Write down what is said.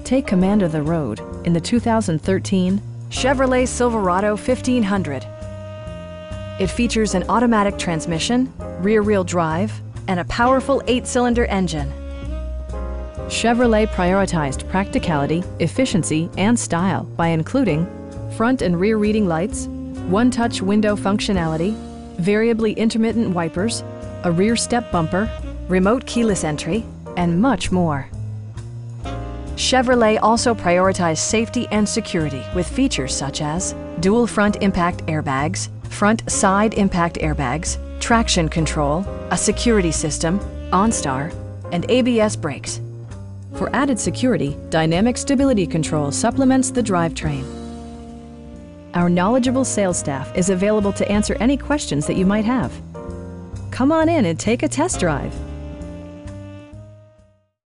Take command of the road in the 2013 Chevrolet Silverado 1500. It features an automatic transmission, rear-wheel drive, and a powerful 8-cylinder engine. Chevrolet prioritized practicality, efficiency, and style by including front and rear reading lights, one-touch window functionality, variably intermittent wipers, a rear step bumper, remote keyless entry, and much more. Chevrolet also prioritized safety and security with features such as dual front impact airbags, front side impact airbags, traction control, a security system, OnStar, and ABS brakes. For added security, Dynamic Stability Control supplements the drivetrain. Our knowledgeable sales staff is available to answer any questions that you might have. Come on in and take a test drive.